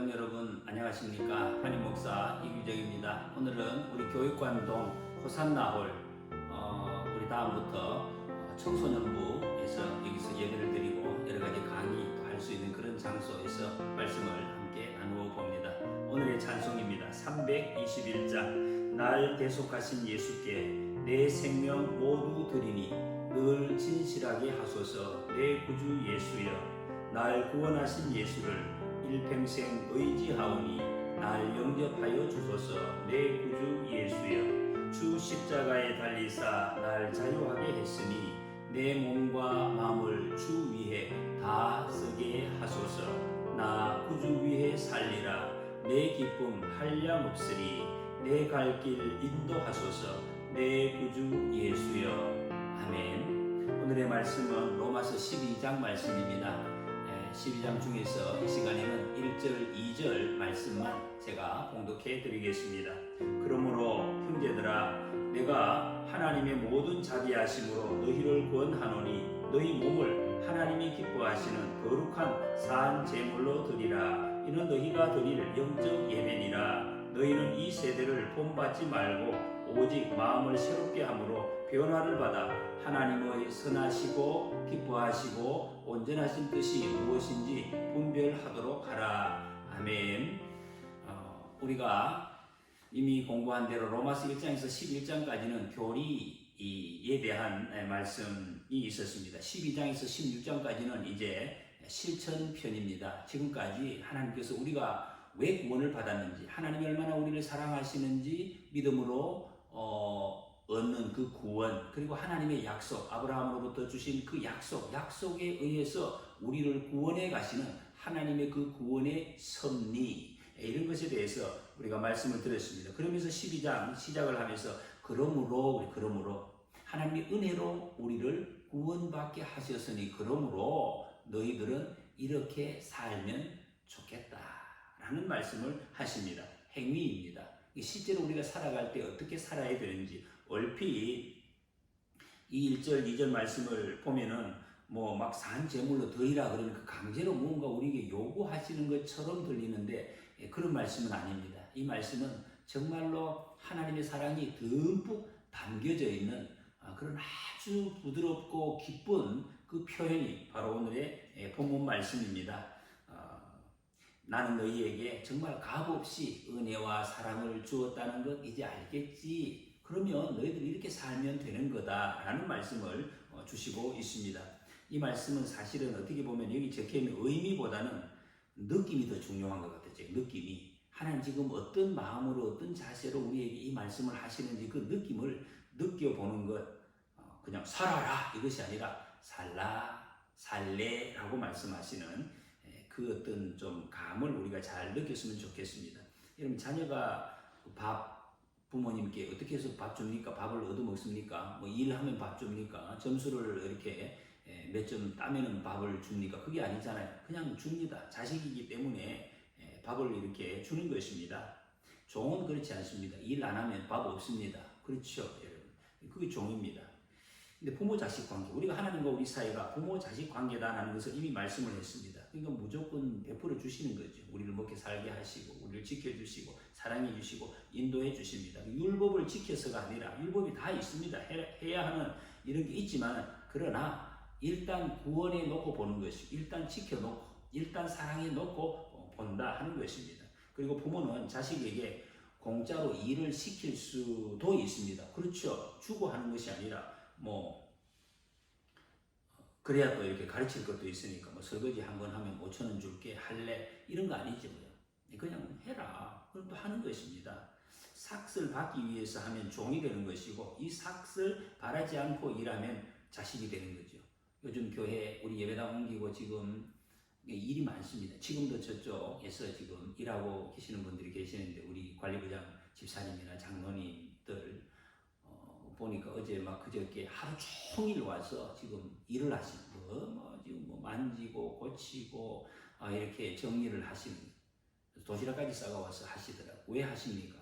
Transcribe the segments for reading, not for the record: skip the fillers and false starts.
성도 여러분 안녕하십니까? 한임 목사 이규정입니다. 오늘은 우리 교육관동 호산나홀 우리 다음부터 청소년부에서 여기서 예배를 드리고 여러 가지 강의도 할 수 있는 그런 장소에서 말씀을 함께 나누어 봅니다. 오늘의 찬송입니다. 321장 날 대속하신 예수께 내 생명 모두 드리니 늘 진실하게 하소서. 내 구주 예수여, 날 구원하신 예수를 일평생 의지하오니 날 영접하여 주소서. 내 구주 예수여, 주 십자가에 달리사 날 자유하게 했으니 내 몸과 마음을 주 위에 다 쓰게 하소서. 나 구주 위에 살리라. 내 기쁨 한량없으리. 내 갈 길 인도하소서. 내 구주 예수여. 아멘. 오늘의 말씀은 로마서 12장 말씀입니다. 12장 중에서 이 시간에는 1절, 2절 말씀만 제가 봉독해 드리겠습니다. 그러므로 형제들아, 내가 하나님의 모든 자비하심으로 너희를 권하노니 너희 몸을 하나님이 기뻐하시는 거룩한 산 제물로 드리라. 이는 너희가 드릴 영적 예배니라. 너희는 이 세대를 본받지 말고 오직 마음을 새롭게 함으로 변화를 받아 하나님의 선하시고 기뻐하시고 온전하신 뜻이 무엇인지 분별하도록 하라. 아멘. 우리가 이미 공부한 대로 로마서 1장에서 11장까지는 교리에 대한 말씀이 있었습니다. 12장에서 16장까지는 이제 실천편입니다. 지금까지 하나님께서 우리가 왜 구원을 받았는지, 하나님이 얼마나 우리를 사랑하시는지 믿음으로 얻는 그 구원, 그리고 하나님의 약속, 아브라함으로부터 주신 그 약속에 의해서 우리를 구원해 가시는 하나님의 그 구원의 섭리, 이런 것에 대해서 우리가 말씀을 드렸습니다. 그러면서 12장 시작을 하면서 그러므로 하나님의 은혜로 우리를 구원받게 하셨으니 그러므로 너희들은 이렇게 살면 좋겠다라는 말씀을 하십니다. 행위입니다. 실제로 우리가 살아갈 때 어떻게 살아야 되는지, 얼핏 이 1절, 2절 말씀을 보면은 막 산 제물로 드리라 그러니까 강제로 뭔가 우리에게 요구하시는 것처럼 들리는데 그런 말씀은 아닙니다. 이 말씀은 정말로 하나님의 사랑이 듬뿍 담겨져 있는 그런 아주 부드럽고 기쁜 그 표현이 바로 오늘의 본문 말씀입니다. 나는 너희에게 정말 값없이 은혜와 사랑을 주었다는 것 이제 알겠지? 그러면 너희들이 이렇게 살면 되는 거다라는 말씀을 주시고 있습니다. 이 말씀은 사실은 어떻게 보면 여기 적혀있는 의미보다는 느낌이 더 중요한 것 같아요. 느낌이. 하나님 지금 어떤 마음으로 어떤 자세로 우리에게 이 말씀을 하시는지 그 느낌을 느껴보는 것. 그냥 살아라 이것이 아니라 살래라고 말씀하시는 그 어떤 좀 감을 우리가 잘 느꼈으면 좋겠습니다. 여러분, 자녀가 부모님께 어떻게 해서 밥 줍니까? 밥을 얻어먹습니까? 일하면 밥 줍니까? 점수를 이렇게 몇 점 따면은 밥을 줍니까? 그게 아니잖아요. 그냥 줍니다. 자식이기 때문에 밥을 이렇게 주는 것입니다. 종은 그렇지 않습니다. 일 안 하면 밥 없습니다. 그렇죠, 여러분. 그게 종입니다. 근데 부모-자식 관계, 우리가 하나님과 우리 사이가 부모-자식 관계다라는 것을 이미 말씀을 했습니다. 그러니까 무조건 베풀어 주시는 거죠. 우리를 먹게 살게 하시고, 우리를 지켜주시고, 사랑해 주시고, 인도해 주십니다. 율법을 지켜서가 아니라, 율법이 다 있습니다. 해야 하는 이런 게 있지만, 그러나 일단 구원해 놓고 보는 것이고, 일단 지켜놓고, 일단 사랑해 놓고 본다 하는 것입니다. 그리고 부모는 자식에게 공짜로 일을 시킬 수도 있습니다. 그렇죠. 주고 하는 것이 아니라, 그래야 또 이렇게 가르칠 것도 있으니까 설거지 한 번 하면 5,000원 줄게 할래 이런 거 아니죠. 그냥 해라. 그럼 또 하는 것입니다. 삭을 받기 위해서 하면 종이 되는 것이고 이 삭을 바라지 않고 일하면 자식이 되는 거죠. 요즘 교회 우리 예배당 옮기고 지금 일이 많습니다. 지금도 저쪽에서 지금 일하고 계시는 분들이 계시는데 우리 관리부장 집사님이나 장로님들 보니까 어제 그저께 하루 종일 와서 지금 일을 하시는 거, 지금 만지고 고치고 이렇게 정리를 하시는 도시락까지 싸가와서 하시더라고요. 왜 하십니까?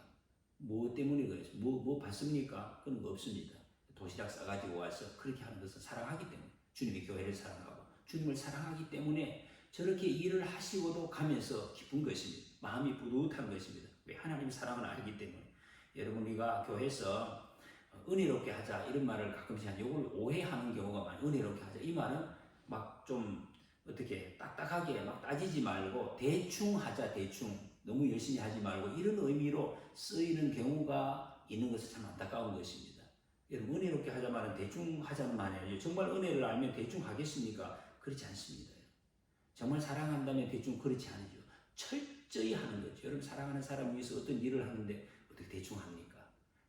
뭐 때문에 그래서 뭐 받습니까? 그런 거 없습니다. 도시락 싸가지고 와서 그렇게 하는 것은 사랑하기 때문에, 주님의 교회를 사랑하고 주님을 사랑하기 때문에 저렇게 일을 하시고도 가면서 기쁜 것입니다. 마음이 뿌듯한 것입니다. 왜? 하나님의 사랑을 알기 때문에. 여러분, 우리가 교회에서 은혜롭게 하자 이런 말을 가끔씩 이걸 오해하는 경우가 많아요. 은혜롭게 하자. 이 말은 막 좀 어떻게 딱딱하게 막 따지지 말고 대충 하자, 대충. 너무 열심히 하지 말고 이런 의미로 쓰이는 경우가 있는 것은 참 안타까운 것입니다. 여러분, 은혜롭게 하자 말은 대충 하자는 말이 아니에요. 정말 은혜를 알면 대충 하겠습니까? 그렇지 않습니다. 정말 사랑한다면 대충 그렇지 않죠. 철저히 하는 거죠. 여러분, 사랑하는 사람 위해서 어떤 일을 하는데 어떻게 대충 합니까?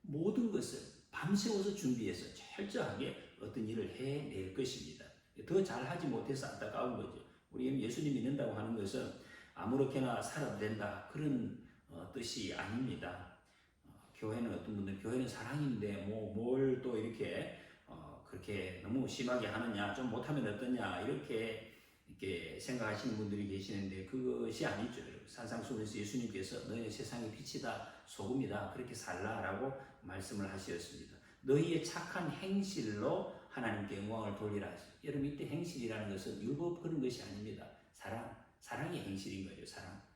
모든 것을 밤새워서 준비해서 철저하게 어떤 일을 해낼 것입니다. 더 잘하지 못해서 안타까운 거죠. 우리 예수님 믿는다고 하는 것은 아무렇게나 살아도 된다 그런 뜻이 아닙니다. 교회는 어떤 분들은 교회는 사랑인데 뭘 또 이렇게 그렇게 너무 심하게 하느냐, 좀 못하면 어떠냐 이렇게 생각하시는 분들이 계시는데 그것이 아니죠. 산상수훈에서 예수님께서 너희 세상의 빛이다, 소금이다, 그렇게 살라라고 말씀을 하셨습니다. 너희의 착한 행실로 하나님께 영광을 돌리라 하시죠. 여러분, 이때 행실이라는 것은 율법 그런 것이 아닙니다. 사랑의 행실인 거죠.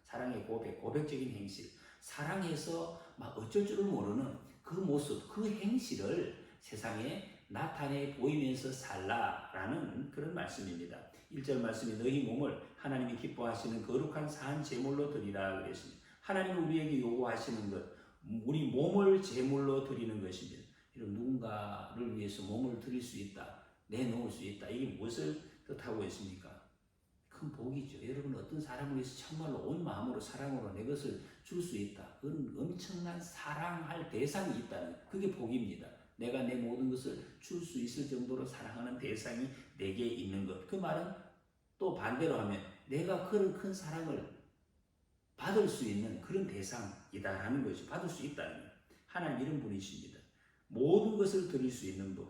사랑의 고백적인 행실. 사랑해서 막 어쩔 줄을 모르는 그 모습, 그 행실을 세상에 나타내 보이면서 살라라는 그런 말씀입니다. 1절 말씀이 너희 몸을 하나님이 기뻐하시는 거룩한 산 제물로 드리라 그랬습니다. 하나님은 우리에게 요구하시는 것, 우리 몸을 제물로 드리는 것입니다. 이런 누군가를 위해서 몸을 드릴 수 있다, 내놓을 수 있다. 이게 무엇을 뜻하고 있습니까? 큰 복이죠. 여러분, 어떤 사람을 위해서 정말로 온 마음으로 사랑으로 내 것을 줄 수 있다. 그런 엄청난 사랑할 대상이 있다는 그게 복입니다. 내가 내 모든 것을 줄 수 있을 정도로 사랑하는 대상이 내게 있는 것. 그 말은 또 반대로 하면 내가 그런 큰 사랑을 받을 수 있는 그런 대상이다라는 것이 받을 수 있다는 것. 하나님 이런 분이십니다. 모든 것을 드릴 수 있는 분.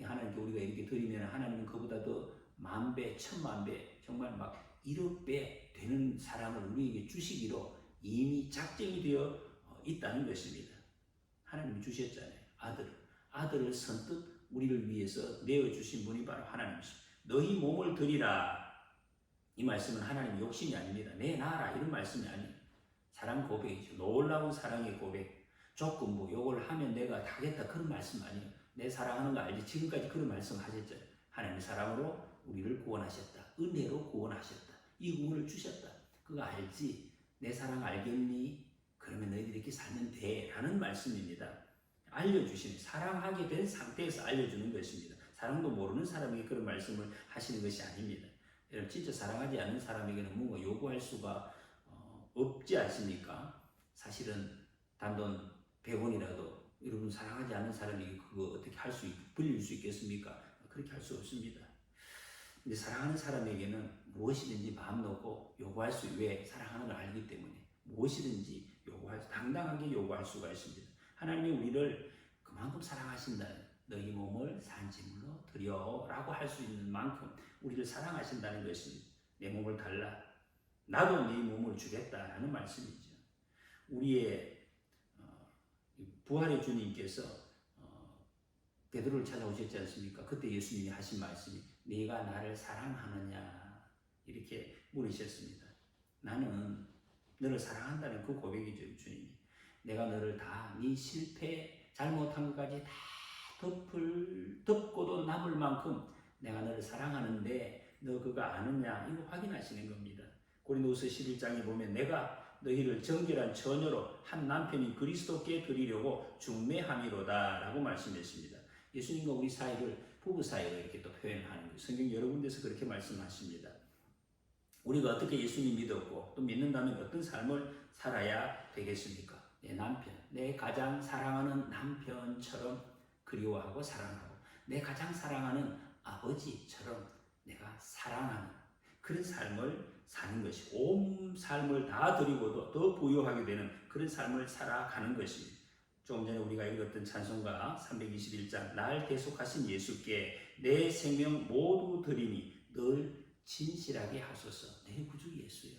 하나님께 우리가 이렇게 드리면 하나님은 그보다 더 10,000배, 10,000,000배, 정말 막 1억 배 되는 사랑을 우리에게 주시기로 이미 작정이 되어 있다는 것입니다. 하나님이 주셨잖아요. 아들을 선뜻 우리를 위해서 내어주신 분이 바로 하나님이십니다. 너희 몸을 드리라. 이 말씀은 하나님 욕심이 아닙니다. 내놔라 이런 말씀이 아니에요. 사랑 고백이죠. 놀라운 사랑의 고백. 조금 요걸 하면 내가 하겠다 그런 말씀 아니에요. 내 사랑하는 거 알지? 지금까지 그런 말씀 하셨죠. 하나님의 사랑으로 우리를 구원하셨다. 은혜로 구원하셨다. 이 구원을 주셨다. 그거 알지? 내 사랑 알겠니? 그러면 너희들이 이렇게 살면 돼. 라는 말씀입니다. 알려주시는, 사랑하게 된 상태에서 알려주는 것입니다. 사랑도 모르는 사람에게 그런 말씀을 하시는 것이 아닙니다. 여러분, 진짜 사랑하지 않는 사람에게는 뭔가 요구할 수가 없지 않습니까? 사실은 단돈 100원이라도 여러분 사랑하지 않는 사람에게 그거 어떻게 빌릴 수 있겠습니까? 그렇게 할 수 없습니다. 근데 사랑하는 사람에게는 무엇이든지 마음 놓고 요구할 수, 왜? 사랑하는 걸 알기 때문에 무엇이든지 당당하게 요구할 수가 있습니다. 하나님이 우리를 그만큼 사랑하신다는, 너희 몸을 산제물로 드려라고 할 수 있는 만큼 우리를 사랑하신다는 것입니다. 내 몸을 달라, 나도 네 몸을 주겠다라는 말씀이죠. 우리의 부활의 주님께서 베드로를 찾아오셨지 않습니까? 그때 예수님이 하신 말씀이 네가 나를 사랑하느냐 이렇게 물으셨습니다. 나는 너를 사랑한다는 그 고백이죠. 주님이 내가 너를 다 네 실패 잘못한 것까지 다 덮고도 남을 만큼 내가 너를 사랑하는데 너 그거 아느냐 이거 확인하시는 겁니다. 고린도후서 11장에 보면 내가 너희를 정결한 처녀로 한 남편인 그리스도께 드리려고 중매함이로다 라고 말씀했습니다. 예수님과 우리 사이를 부부 사이로 이렇게 또 표현하는 거예요. 성경 여러 군데서 그렇게 말씀하십니다. 우리가 어떻게 예수님 믿었고 또 믿는다면 어떤 삶을 살아야 되겠습니까? 내 남편, 내 가장 사랑하는 남편처럼 그리워하고 사랑하고 내 가장 사랑하는 아버지처럼 내가 사랑하는 그런 삶을 사는 것이 온 삶을 다 드리고도 더 부유하게 되는 그런 삶을 살아가는 것입니다. 조금 전에 우리가 읽었던 찬송가 321장 날 대속하신 예수께 내 생명 모두 드리니 늘 진실하게 하소서. 내 구주 예수요.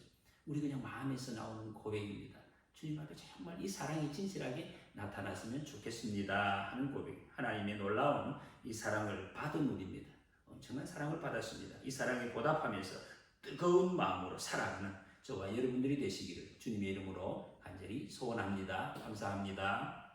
우리 그냥 마음에서 나오는 고백입니다. 주님 앞에 정말 이 사랑이 진실하게 나타났으면 좋겠습니다 하는 고백. 하나님의 놀라운 이 사랑을 받은 우리입니다. 엄청난 사랑을 받았습니다. 이 사랑에 보답하면서 뜨거운 마음으로 살아가는 저와 여러분들이 되시기를 주님의 이름으로 간절히 소원합니다. 감사합니다.